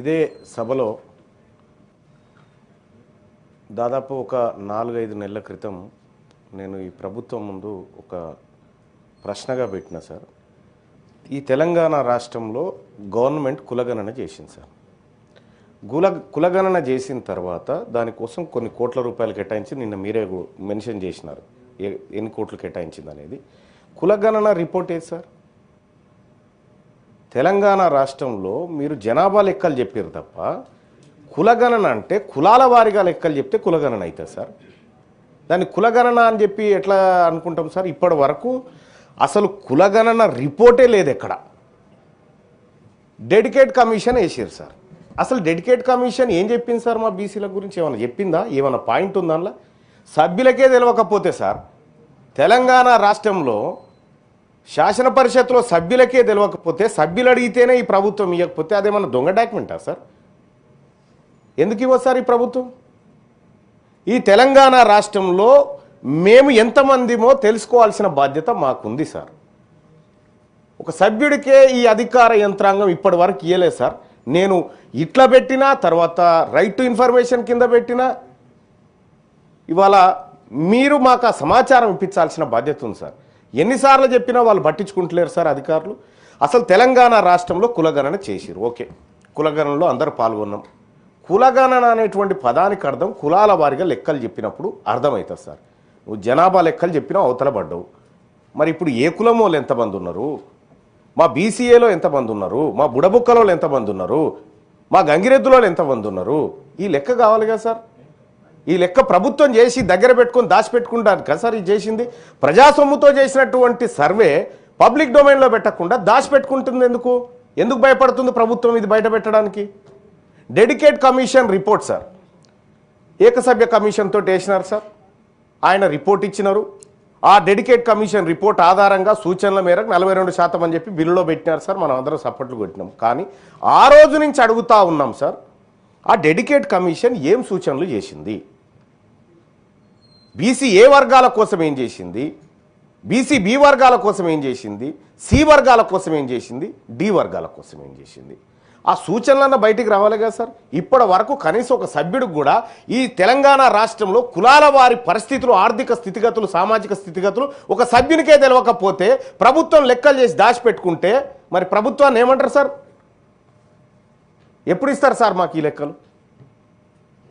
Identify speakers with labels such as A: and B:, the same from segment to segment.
A: ఇదే సభలో దాదాపు ఒక 4-5 నెలల క్రితం నేను ఈ ప్రభుత్వం ముందు ఒక ప్రశ్నగా పెట్టిన సార్. ఈ తెలంగాణ రాష్ట్రంలో గవర్నమెంట్ కులగణన చేసింది సార్. కులగణన చేసిన తర్వాత దానికోసం కొన్ని కోట్ల రూపాయలు కేటాయించి నిన్న మీరే మెన్షన్ చేసినారు ఎన్ని కోట్లు కేటాయించింది అనేది. కులగణన రిపోర్ట్ ఏది సార్? తెలంగాణ రాష్ట్రంలో మీరు జనాభా లెక్కలు చెప్పారు తప్ప కులగణన అంటే కులాల వారిగా లెక్కలు చెప్తే కులగణన అవుతుంది సార్. దాన్ని కులగణన అని చెప్పి ఎట్లా అనుకుంటాం సార్? ఇప్పటి వరకు అసలు కులగణన రిపోర్టే లేదు ఎక్కడ. డెడికేట్ కమిషన్ వేసారు సార్. అసలు డెడికేట్ కమిషన్ ఏం చెప్పింది సార్? మా బీసీల గురించి ఏమైనా చెప్పిందా? ఏమైనా పాయింట్ ఉందా? అందులో సభ్యులకే తెలియకపోతే సార్, తెలంగాణ రాష్ట్రంలో శాసన పరిషత్తులో సభ్యులకే తెలియకపోతే సభ్యులు అడిగితేనే ఈ ప్రభుత్వం ఇవ్వకపోతే అదేమన్నా దొంగ డాక్యుమెంటా సార్? ఎందుకు ఇవ్వదు సార్ ఈ ప్రభుత్వం? ఈ తెలంగాణ రాష్ట్రంలో మేము ఎంతమందిమో తెలుసుకోవాల్సిన బాధ్యత మాకుంది సార్. ఒక సభ్యుడికే ఈ అధికార యంత్రాంగం ఇప్పటి వరకు ఇవ్వలేదు సార్. నేను ఇట్లా పెట్టినా, తర్వాత రైట్ టు ఇన్ఫర్మేషన్ కింద పెట్టినా, ఇవాళ మీరు మాకు ఆ సమాచారం ఇప్పించాల్సిన బాధ్యత ఉంది సార్. ఎన్నిసార్లు చెప్పినా వాళ్ళు పట్టించుకుంటలేరు సార్ అధికారులు. అసలు తెలంగాణ రాష్ట్రంలో కులగణన చేసిరు, ఓకే, కులగణనలో అందరూ పాల్గొన్నాం. కులగణన అనేటువంటి పదానికి అర్థం కులాల వారిగా లెక్కలు చెప్పినప్పుడు అర్థమవుతుంది సార్. నువ్వు జనాభా లెక్కలు చెప్పినా అవతల పడ్డావు. మరి ఇప్పుడు ఏ కులం వాళ్ళు ఎంతమంది ఉన్నారు, మా బీసీఏలో ఎంతమంది ఉన్నారు, మా బుడబుక్కలో ఎంతమంది ఉన్నారు, మా గంగిరెద్దులో ఎంతమంది ఉన్నారు, ఈ లెక్క కావాలి కదా సార్. ఈ లెక్క ప్రభుత్వం చేసి దగ్గర పెట్టుకొని దాచిపెట్టుకుంటారు కదా సార్. ఇది చేసింది ప్రజాసొమ్ముతో చేసినటువంటి సర్వే పబ్లిక్ డొమైన్లో పెట్టకుండా దాచిపెట్టుకుంటుంది. ఎందుకు భయపడుతుంది ప్రభుత్వం ఇది బయట పెట్టడానికి? డెడికేట్ కమిషన్ రిపోర్ట్ సార్, ఏకసభ్య కమిషన్ తోటి వేసినారు సార్. ఆయన రిపోర్ట్ ఇచ్చినారు. ఆ డెడికేట్ కమిషన్ రిపోర్ట్ ఆధారంగా సూచనల మేరకు 42% అని చెప్పి బిల్లులో పెట్టినారు సార్. మనం అందరం సపోర్ట్లు కొట్టినాం. కానీ ఆ రోజు నుంచి అడుగుతా ఉన్నాం సార్, ఆ డెడికేట్ కమిషన్ ఏం సూచనలు చేసింది? బీసీ ఏ వర్గాల కోసం ఏం చేసింది, బీసీ బి వర్గాల కోసం ఏం చేసింది, సి వర్గాల కోసం ఏం చేసింది, డి వర్గాల కోసం ఏం చేసింది? ఆ సూచనలన్న బయటికి రావాలి కదా సార్. ఇప్పటి వరకు కనీసం ఒక సభ్యుడికి కూడా ఈ తెలంగాణ రాష్ట్రంలో కులాల వారి పరిస్థితులు, ఆర్థిక స్థితిగతులు, సామాజిక స్థితిగతులు ఒక సభ్యునికే తెలియకపోతే ప్రభుత్వం లెక్కలు చేసి దాచిపెట్టుకుంటే మరి ప్రభుత్వాన్ని ఏమంటారు సార్? ఎప్పుడు ఇస్తారు సార్ మాకు ఈ లెక్కలు?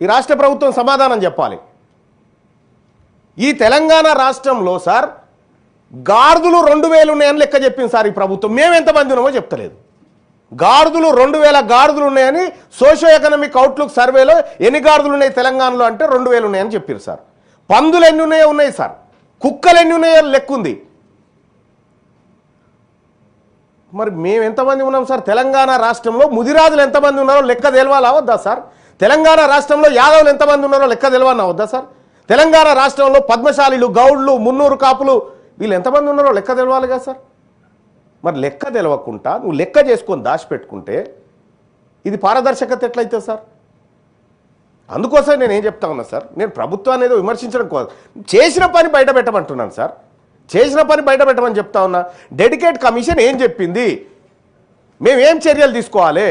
A: ఈ రాష్ట్ర ప్రభుత్వం సమాధానం చెప్పాలి. ఈ తెలంగాణ రాష్ట్రంలో సార్ గాడిదలు 2000 ఉన్నాయని లెక్క చెప్పింది సార్ ఈ ప్రభుత్వం. మేము ఎంతమంది ఉన్నామో చెప్తలేదు. గాడిదలు 2000 గాడిదలు ఉన్నాయని సోషో ఎకనామిక్ అవుట్లుక్ సర్వేలో ఎన్ని గాడిదలు ఉన్నాయి తెలంగాణలో అంటే 2000 ఉన్నాయని చెప్పారు సార్. పందులు ఎన్ని ఉన్నాయో ఉన్నాయి సార్, కుక్కలు ఎన్ని ఉన్నాయో లెక్క ఉంది. మరి మేము ఎంతమంది ఉన్నాం సార్? తెలంగాణ రాష్ట్రంలో ముదిరాజులు ఎంతమంది ఉన్నారో లెక్క తెలవాలా వద్దా సార్? తెలంగాణ రాష్ట్రంలో యాదవులు ఎంతమంది ఉన్నారో లెక్క తెలవాలా వద్దా సార్? తెలంగాణ రాష్ట్రంలో పద్మశాలీలు, గౌడ్లు, మున్నూరు కాపులు వీళ్ళు ఎంతమంది ఉన్నారో లెక్క తెలవాలి కదా సార్. మరి లెక్క తెలవకుండా నువ్వు లెక్క చేసుకొని దాచిపెట్టుకుంటే ఇది పారదర్శకత ఎట్లయితే సార్? అందుకోసం నేను ఏం చెప్తా ఉన్నా సార్, నేను ప్రభుత్వాన్ని ఏదో విమర్శించడం కోసం చేసిన పని బయట పెట్టమంటున్నాను సార్. చేసిన పని బయట పెట్టమని చెప్తా ఉన్నా. డెడికేట్ కమిషన్ ఏం చెప్పింది, మేమేం చర్యలు తీసుకోవాలి,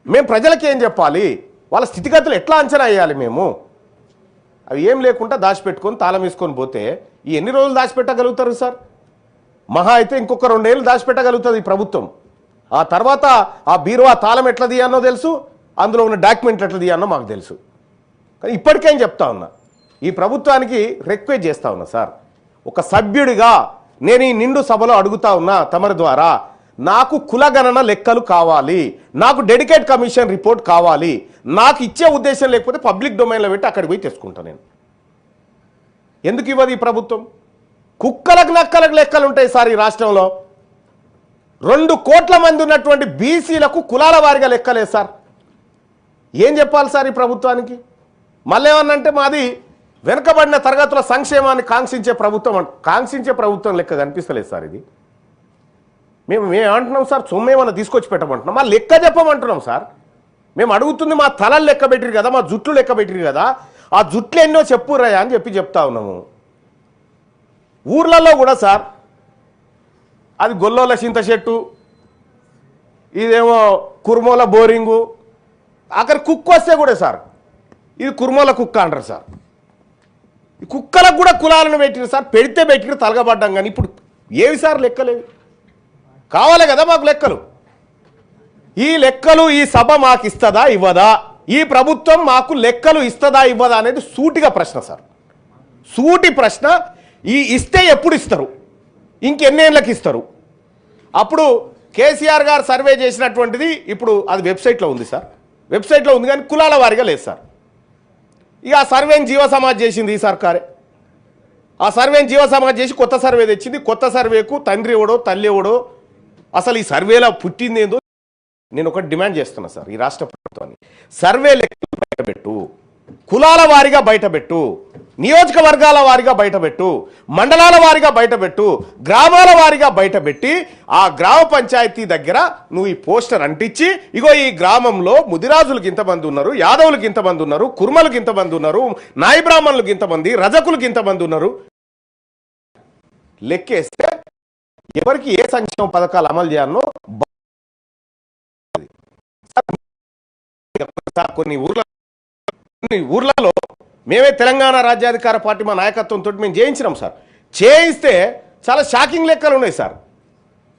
A: మేము ప్రజలకి ఏం చెప్పాలి, వాళ్ళ స్థితిగతులు ఎట్లా అంచనా వేయాలి, మేము అవి ఏం లేకుండా దాచిపెట్టుకొని తాళం వేసుకొని పోతే ఈ ఎన్ని రోజులు దాచిపెట్టగలుగుతారు సార్? మహా అయితే ఇంకొక 2 ఏళ్ళు దాచిపెట్టగలుగుతుంది ఈ ప్రభుత్వం. ఆ తర్వాత ఆ బీరువా తాళం ఎట్లా తీయానో తెలుసు, అందులో ఉన్న డాక్యుమెంట్లు ఎట్లా తీయానో మాకు తెలుసు. కానీ ఇప్పటికేం చెప్తా ఉన్నా, ఈ ప్రభుత్వానికి రిక్వెస్ట్ చేస్తా ఉన్నా సార్, ఒక సభ్యుడిగా నేను ఈ నిండు సభలో అడుగుతా ఉన్నా తమరి ద్వారా, నాకు కులగణన లెక్కలు కావాలి, నాకు డెడికేట్ కమిషన్ రిపోర్ట్ కావాలి. నాకు ఇచ్చే ఉద్దేశం లేకపోతే పబ్లిక్ డొమైన్లో పెట్టి అక్కడికి పోయి తెచ్చుకుంటా నేను. ఎందుకు ఇవ్వదు ఈ ప్రభుత్వం? కుక్కలకు నక్కలకు లెక్కలు ఉంటాయి సార్ ఈ రాష్ట్రంలో. 2 కోట్ల మంది ఉన్నటువంటి బీసీలకు కులాల వారిగా లెక్కలే సార్. ఏం చెప్పాలి సార్ ఈ ప్రభుత్వానికి? మళ్ళీ ఏమన్నంటే మాది వెనుకబడిన తరగతుల సంక్షేమాన్ని కాంక్షించే ప్రభుత్వం లెక్క కనిపిస్తలేదు సార్ ఇది. మేము ఏమంటున్నాం సార్? సొమ్మేమన్నా తీసుకొచ్చి పెట్టమంటున్నాం, మా లెక్క చెప్పమంటున్నాం సార్. మేము అడుగుతుంది మా తలలు లెక్క పెట్టిరు కదా, మా జుట్లు లెక్క పెట్టిరు కదా, ఆ జుట్లు ఎన్నో చెప్పురాయా అని చెప్తా ఉన్నాము. ఊర్లలో కూడా సార్ అది గొల్లోల చింత చెట్టు, ఇదేమో కుర్మోల బోరింగు అక్కడ కుక్క వస్తే కూడా సార్ ఇది కుర్మోల కుక్క అంటారు సార్. ఈ కుక్కలకు కూడా కులాలను పెట్టిరు సార్, పెడితే పెట్టిరు తలగబడ్డాం. కానీ ఇప్పుడు ఏవి సార్ లెక్కలేవి? కావాలి కదా మాకు లెక్కలు. ఈ లెక్కలు ఈ సభ మాకు ఇస్తుందా ఇవ్వదా, ఈ ప్రభుత్వం మాకు లెక్కలు ఇస్తుందా ఇవ్వదా అనేది సూటిగా ప్రశ్న సార్. సూటి ప్రశ్న. ఈ ఇస్తే ఎప్పుడు ఇస్తారు, ఇంకెన్నేళ్ళకి ఇస్తారు? అప్పుడు కేసీఆర్ గారు సర్వే చేసినటువంటిది ఇప్పుడు అది వెబ్సైట్లో ఉంది సార్, వెబ్సైట్లో ఉంది కానీ కులాల వారిగా లేదు సార్. ఇక ఆ సర్వేని జీవ సమాజ్ చేసింది ఈ సర్కారే. ఆ సర్వేని జీవ సమాజ్ చేసి కొత్త సర్వే తెచ్చింది. కొత్త సర్వేకు తండ్రి ఎవడో తల్లి ఎవడో అసలు ఈ సర్వేలో పుట్టింది ఏందో నేను ఒకటి డిమాండ్ చేస్తున్నా సార్ ఈ రాష్ట్ర ప్రభుత్వాన్ని. సర్వే లెక్కలు బయటపెట్టు, కులాల వారిగా బయటపెట్టు, నియోజకవర్గాల వారిగా బయటపెట్టు, మండలాల వారిగా బయటపెట్టు, గ్రామాల వారిగా బయటపెట్టి ఆ గ్రామ పంచాయతీ దగ్గర నువ్వు ఈ పోస్టర్ అంటించి ఇగో ఈ గ్రామంలో ముదిరాజులకు ఇంతమంది ఉన్నారు, యాదవులకు ఇంతమంది ఉన్నారు, కుర్మలకు ఇంతమంది ఉన్నారు, నాయి బ్రాహ్మణులకు ఇంతమంది, రజకులకు ఇంతమంది ఉన్నారు లెక్కేస్తే ఎవరికి ఏ సంక్షేమ పథకాలు అమలు చేయాలనో కొన్ని ఊర్లలో మేమే తెలంగాణ రాజ్యాధికార పార్టీ మా నాయకత్వంతో మేము చేయించినాం సార్. చేయిస్తే చాలా షాకింగ్ లెక్కలు ఉన్నాయి సార్,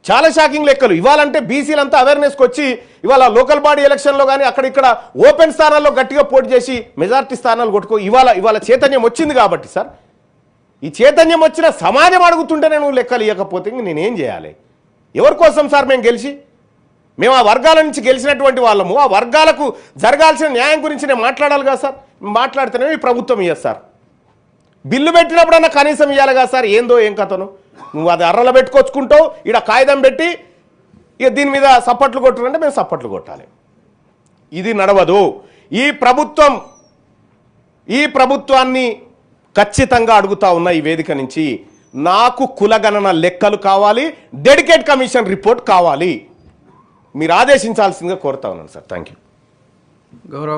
A: చాలా షాకింగ్ లెక్కలు. ఇవాళంటే బీసీలంతా అవేర్నెస్కి వచ్చి ఇవాళ లోకల్ బాడీ ఎలక్షన్లో కానీ అక్కడ ఇక్కడ ఓపెన్ స్థానాల్లో గట్టిగా పోటీ చేసి మెజార్టీ స్థానాలు కొట్టుకో ఇవాళ చైతన్యం వచ్చింది కాబట్టి సార్. ఈ చైతన్యం వచ్చిన సమాజం అడుగుతుంటేనే నువ్వు లెక్కలు ఇవ్వకపోతే ఇంక నేనేం చేయాలి? ఎవరి కోసం సార్ మేము గెలిచి? మేము ఆ వర్గాల నుంచి గెలిచినటువంటి వాళ్ళము. ఆ వర్గాలకు జరగాల్సిన న్యాయం గురించి నేను మాట్లాడాలి కదా సార్. మాట్లాడితేనే ఈ ప్రభుత్వం ఇయ్యదు సార్. బిల్లు పెట్టినప్పుడన్నా కనీసం ఇవ్వాలి కదా సార్. ఏందో ఏం కథను నువ్వు అది అర్రలో పెట్టుకొచ్చుకుంటావు, ఇక్కడ కాగితం పెట్టి ఇక దీని మీద సప్పట్లు కొట్టుకుంటే మేము సప్పట్లు కొట్టాలి. ఇది నడవదు. ఈ ప్రభుత్వాన్ని ఖచ్చితంగా అడుగుతా ఉన్న ఈ వేదిక నుంచి నాకు కులగణన లెక్కలు కావాలి, డెడికేట్ కమిషన్ రిపోర్ట్ కావాలి. మీరు ఆదేశించాల్సిందిగా కోరుతా ఉన్నాను సార్. Thank you.
B: గౌరవ